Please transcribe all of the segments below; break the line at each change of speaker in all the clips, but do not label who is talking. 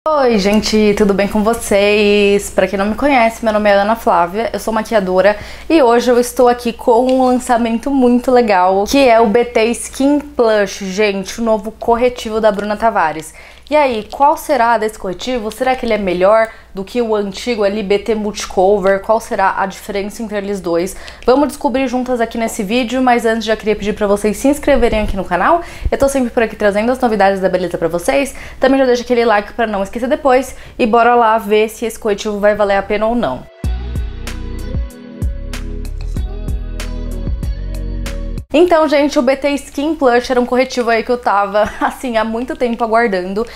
Oi gente, tudo bem com vocês? Pra quem não me conhece, meu nome é Ana Flávia, eu sou maquiadora e hoje eu estou aqui com um lançamento muito legal, que é o BT Skin Plush, gente, o novo corretivo da Bruna Tavares. E aí, qual será desse corretivo? Será que ele é melhor do que o antigo ali, BT Multicover? Qual será a diferença entre eles dois? Vamos descobrir juntas aqui nesse vídeo, mas antes já queria pedir pra vocês se inscreverem aqui no canal. Eu tô sempre por aqui trazendo as novidades da beleza pra vocês. Também já deixa aquele like pra não esquecer depois e bora lá ver se esse corretivo vai valer a pena ou não. Então, gente, o BT Skin Plush era um corretivo aí que eu tava, assim, há muito tempo aguardando.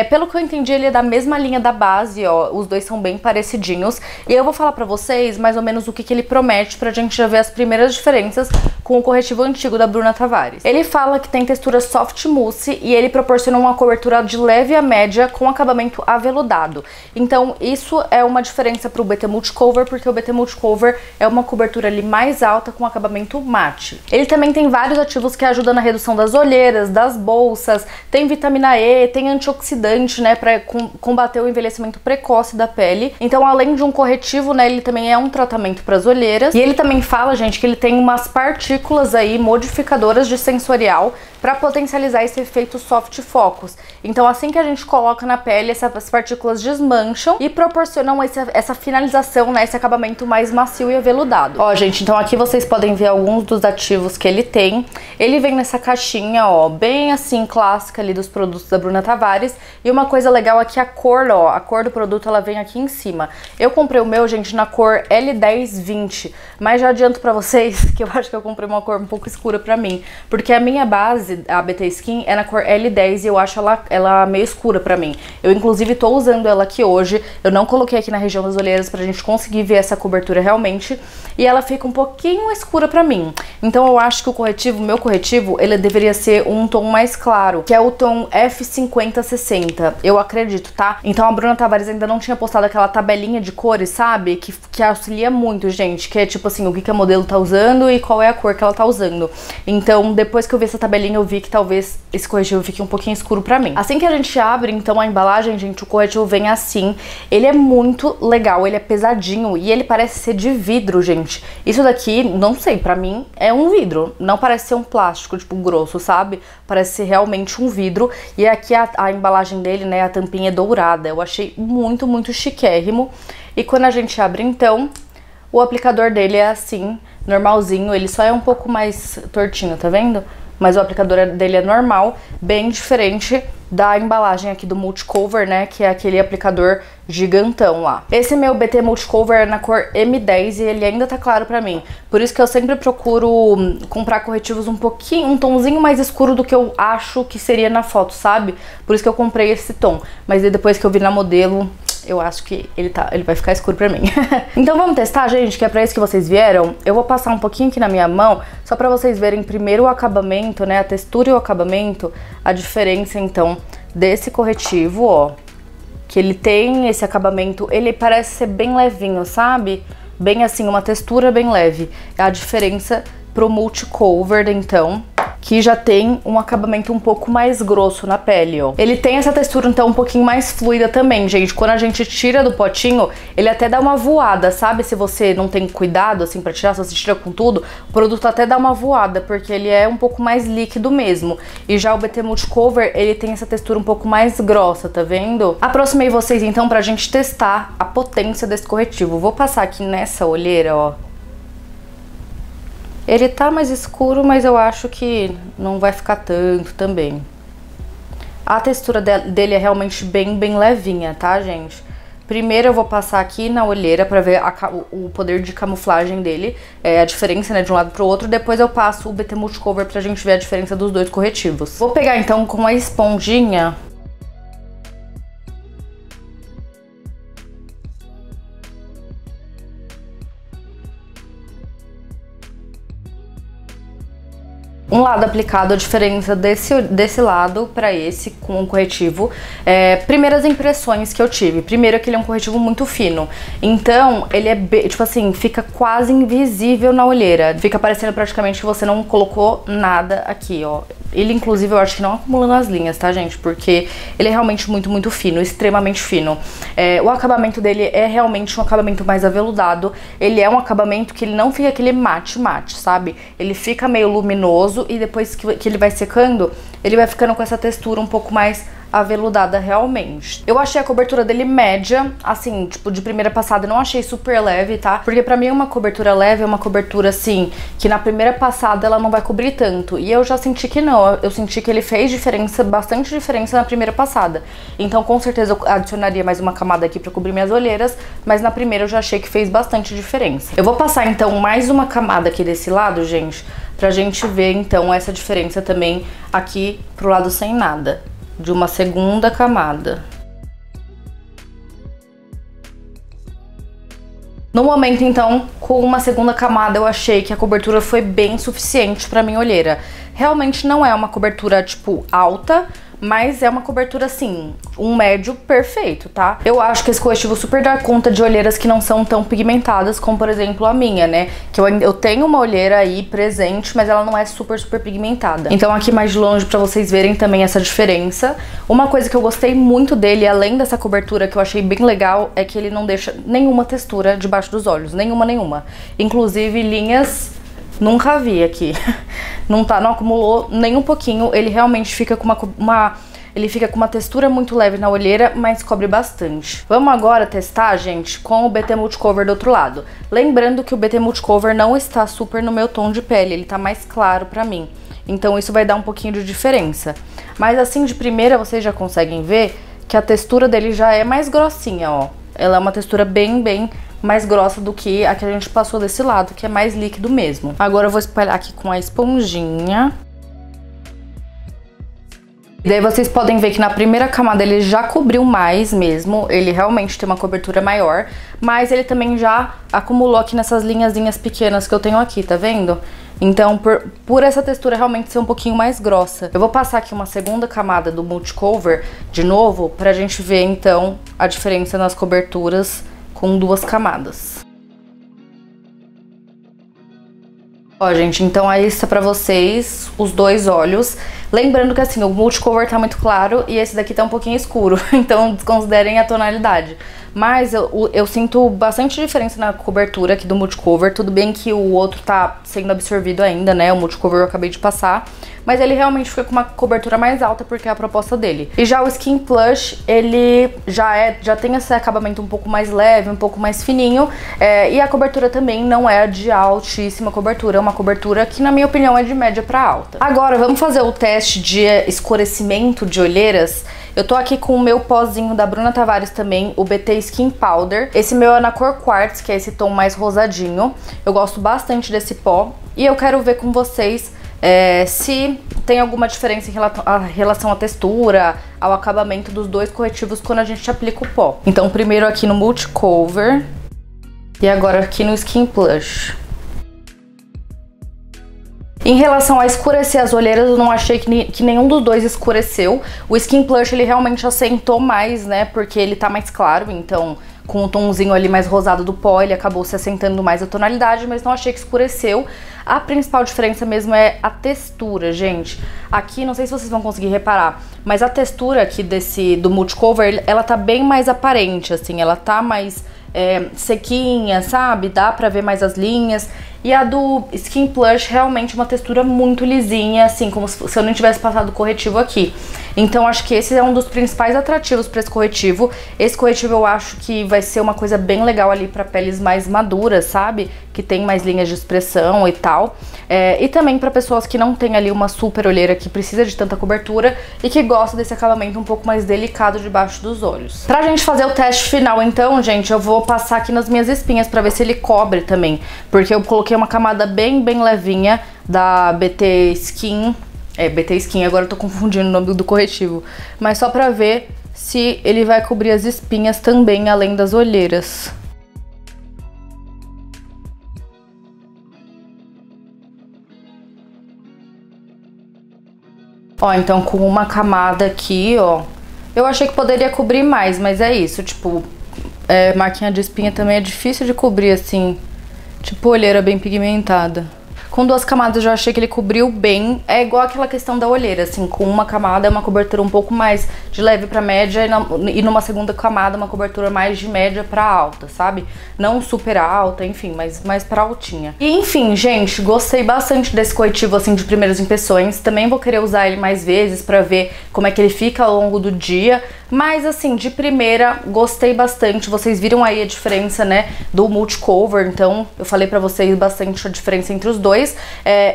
Pelo que eu entendi, ele é da mesma linha da base, ó, os dois são bem parecidinhos. E eu vou falar pra vocês mais ou menos o que ele promete pra gente já ver as primeiras diferenças com o corretivo antigo da Bruna Tavares. Ele fala que tem textura soft mousse e ele proporciona uma cobertura de leve a média com acabamento aveludado. Então, isso é uma diferença pro BT Multicover, porque o BT Multicover é uma cobertura ali mais alta com acabamento mate. Ele também tem vários ativos que ajudam na redução das olheiras, das bolsas, tem vitamina E, tem antioxidante, né, para combater o envelhecimento precoce da pele. Então, além de um corretivo, né, ele também é um tratamento para as olheiras. E ele também fala, gente, que ele tem umas partículas aí modificadoras de sensorial para potencializar esse efeito soft focus. Então, assim que a gente coloca na pele, essas partículas desmancham e proporcionam essa finalização, né, esse acabamento mais macio e aveludado. Ó, gente, então aqui vocês podem ver alguns dos ativos que ele tem. Ele vem nessa caixinha, ó, bem assim, clássica ali dos produtos da Bruna Tavares. E uma coisa legal é que a cor, ó, a cor do produto, ela vem aqui em cima. Eu comprei o meu, gente, na cor L1020, mas já adianto pra vocês que eu acho que eu comprei uma cor um pouco escura pra mim, porque a minha base, a BT Skin, é na cor L10 e eu acho ela meio escura pra mim. Eu, inclusive, tô usando ela aqui hoje. Eu não coloquei aqui na região das olheiras pra gente conseguir ver essa cobertura realmente. E ela fica um pouquinho escura pra mim. Então eu acho que o corretivo, meu corretivo, ele deveria ser um tom mais claro, que é o tom F5060. Eu acredito, tá? Então a Bruna Tavares ainda não tinha postado aquela tabelinha de cores, sabe? Que auxilia muito, gente. Que é tipo assim, o que a modelo tá usando e qual é a cor que ela tá usando. Então, depois que eu vi essa tabelinha, eu vi que talvez esse corretivo fique um pouquinho escuro pra mim. Assim que a gente abre, então, a embalagem, gente, o corretivo vem assim. Ele é muito legal, ele é pesadinho e ele parece ser de vidro, gente. Isso daqui, não sei, pra mim é um vidro. Não parece ser um plástico, tipo, grosso, sabe? Parece ser realmente um vidro. E aqui a embalagem dele, né, a tampinha é dourada. Eu achei muito, muito chiquérrimo. E quando a gente abre, então, o aplicador dele é assim, normalzinho. Ele só é um pouco mais tortinho, tá vendo? Mas o aplicador dele é normal, bem diferente da embalagem aqui do Multicover, né, que é aquele aplicador gigantão lá. Esse meu BT Multicover é na cor M10 e ele ainda tá claro pra mim. Por isso que eu sempre procuro comprar corretivos um tonzinho mais escuro do que eu acho que seria na foto, sabe? Por isso que eu comprei esse tom. Mas depois que eu vi na modelo, eu acho que ele vai ficar escuro pra mim. Então vamos testar, gente, que é pra isso que vocês vieram. Eu vou passar um pouquinho aqui na minha mão, só pra vocês verem primeiro o acabamento, né, a textura e o acabamento, a diferença, então, desse corretivo, ó. Que ele tem esse acabamento, ele parece ser bem levinho, sabe? Bem assim, uma textura bem leve. É a diferença pro Multicover, então, que já tem um acabamento um pouco mais grosso na pele, ó. Ele tem essa textura, então, um pouquinho mais fluida também, gente. Quando a gente tira do potinho, ele até dá uma voada, sabe? Se você não tem cuidado, assim, pra tirar, se você tira com tudo, o produto até dá uma voada, porque ele é um pouco mais líquido mesmo. E já o BT Multicover, ele tem essa textura um pouco mais grossa, tá vendo? Aproximei vocês, então, pra gente testar a potência desse corretivo. Vou passar aqui nessa olheira, ó. Ele tá mais escuro, mas eu acho que não vai ficar tanto também. A textura dele é realmente bem levinha, tá, gente? Primeiro eu vou passar aqui na olheira pra ver o poder de camuflagem dele, a diferença, né, de um lado pro outro. Depois eu passo o BT Multicover pra gente ver a diferença dos dois corretivos. Vou pegar então com a esponjinha. Um lado aplicado, a diferença desse lado para esse com o corretivo. Primeiras impressões que eu tive. Primeiro que ele é um corretivo muito fino. Então, ele é, tipo assim, fica quase invisível na olheira. Fica parecendo praticamente que você não colocou nada aqui, ó. Ele, inclusive, eu acho que não acumula nas linhas, tá, gente? Porque ele é realmente muito, muito fino, extremamente fino. O acabamento dele é realmente um acabamento mais aveludado. Ele é um acabamento que ele não fica aquele mate, sabe? Ele fica meio luminoso e depois que ele vai secando, ele vai ficando com essa textura um pouco mais aveludada realmente. Eu achei a cobertura dele média, assim, tipo, de primeira passada eu não achei super leve, tá? Porque pra mim uma cobertura leve é uma cobertura, assim, que na primeira passada ela não vai cobrir tanto. E eu já senti que não, eu senti que ele fez diferença, bastante diferença na primeira passada. Então com certeza eu adicionaria mais uma camada aqui pra cobrir minhas olheiras, mas na primeira eu já achei que fez bastante diferença. Eu vou passar então mais uma camada aqui desse lado, gente, pra gente ver então essa diferença também aqui pro lado sem nada, de uma segunda camada. No momento, então, com uma segunda camada, eu achei que a cobertura foi bem suficiente pra minha olheira. Realmente não é uma cobertura, tipo, alta, mas é uma cobertura, assim, um médio perfeito, tá? Eu acho que esse corretivo super dá conta de olheiras que não são tão pigmentadas, como, por exemplo, a minha, né? Que eu tenho uma olheira aí presente, mas ela não é super pigmentada. Então, aqui mais de longe, pra vocês verem também essa diferença. Uma coisa que eu gostei muito dele, além dessa cobertura que eu achei bem legal, é que ele não deixa nenhuma textura debaixo dos olhos. Nenhuma. Inclusive, linhas... Nunca vi aqui. Não acumulou nem um pouquinho. Ele realmente fica com uma textura muito leve na olheira, mas cobre bastante. Vamos agora testar, gente, com o BT Multicover do outro lado. Lembrando que o BT Multicover não está super no meu tom de pele, ele tá mais claro pra mim. Então isso vai dar um pouquinho de diferença. Mas assim, de primeira, vocês já conseguem ver que a textura dele já é mais grossinha, ó. Ela é uma textura bem mais grossa do que a que a gente passou desse lado, que é mais líquido mesmo. Agora eu vou espalhar aqui com a esponjinha. E daí vocês podem ver que na primeira camada ele já cobriu mais mesmo, ele realmente tem uma cobertura maior, mas ele também já acumulou aqui nessas linhazinhas pequenas que eu tenho aqui, tá vendo? Então, por essa textura realmente ser um pouquinho mais grossa. Eu vou passar aqui uma segunda camada do Multicover de novo, pra gente ver então a diferença nas coberturas com duas camadas. Ó, gente, então aí está pra vocês os dois olhos. Lembrando que assim, o Multicover tá muito claro e esse daqui tá um pouquinho escuro, então desconsiderem a tonalidade. Mas eu sinto bastante diferença na cobertura aqui do Multicover. Tudo bem que o outro tá sendo absorvido ainda, né? O Multicover eu acabei de passar. Mas ele realmente fica com uma cobertura mais alta porque é a proposta dele. E já o Skin Plush, ele já tem esse acabamento um pouco mais leve, um pouco mais fininho. E a cobertura também não é de altíssima cobertura. É uma cobertura que, na minha opinião, é de média pra alta. Agora, vamos fazer o teste de escurecimento de olheiras. Eu tô aqui com o meu pozinho da Bruna Tavares também, o BT Skin Powder. Esse meu é na cor Quartz, que é esse tom mais rosadinho. Eu gosto bastante desse pó. E eu quero ver com vocês se tem alguma diferença em relação à textura, ao acabamento dos dois corretivos quando a gente aplica o pó. Então, primeiro aqui no Multicover e agora aqui no Skin Plush. Em relação a escurecer as olheiras, eu não achei que nenhum dos dois escureceu. O Skin Plush, ele realmente assentou mais, né, porque ele tá mais claro, então com o tomzinho ali mais rosado do pó, ele acabou se assentando mais a tonalidade, mas não achei que escureceu. A principal diferença mesmo é a textura, gente. Aqui, não sei se vocês vão conseguir reparar, mas a textura aqui do Multicover, ela tá bem mais aparente, assim, ela tá mais sequinha, sabe? Dá pra ver mais as linhas. E a do Skin Plush realmente uma textura muito lisinha, assim, como se eu não tivesse passado corretivo aqui. Então acho que esse é um dos principais atrativos para esse corretivo. Esse corretivo eu acho que vai ser uma coisa bem legal ali para peles mais maduras, sabe? Que tem mais linhas de expressão e tal. E também para pessoas que não tem ali uma super olheira que precisa de tanta cobertura e que gosta desse acabamento um pouco mais delicado debaixo dos olhos. Pra gente fazer o teste final então, gente, eu vou passar aqui nas minhas espinhas pra ver se ele cobre também. Porque eu coloquei uma camada bem levinha da BT Skin. BT Skin, agora eu tô confundindo o nome do corretivo. Mas só pra ver se ele vai cobrir as espinhas também, além das olheiras. Ó, então com uma camada aqui, ó, eu achei que poderia cobrir mais, mas é isso, tipo, marquinha de espinha também é difícil de cobrir assim, tipo olheira bem pigmentada. Com 2 camadas eu achei que ele cobriu bem. É igual aquela questão da olheira, assim, com uma camada é uma cobertura um pouco mais de leve pra média e numa segunda camada uma cobertura mais de média pra alta, sabe? Não super alta, enfim, mas mais pra altinha. E enfim, gente, gostei bastante desse corretivo, assim, de primeiras impressões. Também vou querer usar ele mais vezes pra ver como é que ele fica ao longo do dia. Mas assim, de primeira, gostei bastante. Vocês viram aí a diferença, né, do multicover. Então, eu falei pra vocês bastante a diferença entre os dois.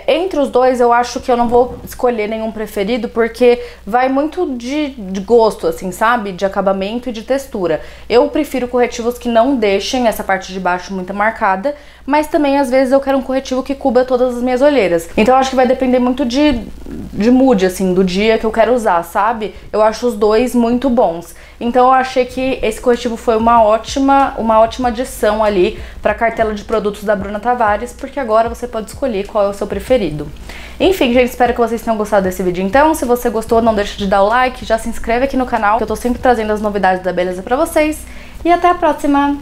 Entre os dois, eu acho que eu não vou escolher nenhum preferido, porque vai muito de gosto, assim, sabe? De acabamento e de textura. Eu prefiro corretivos que não deixem essa parte de baixo muito marcada, mas também, às vezes, eu quero um corretivo que cubra todas as minhas olheiras. Então, eu acho que vai depender muito de mood, assim, do dia que eu quero usar, sabe? Eu acho os dois muito bons. Então eu achei que esse corretivo foi uma ótima adição ali para a cartela de produtos da Bruna Tavares, porque agora você pode escolher qual é o seu preferido. Enfim, gente, espero que vocês tenham gostado desse vídeo então. Se você gostou, não deixa de dar o like, já se inscreve aqui no canal, que eu tô sempre trazendo as novidades da beleza pra vocês. E até a próxima!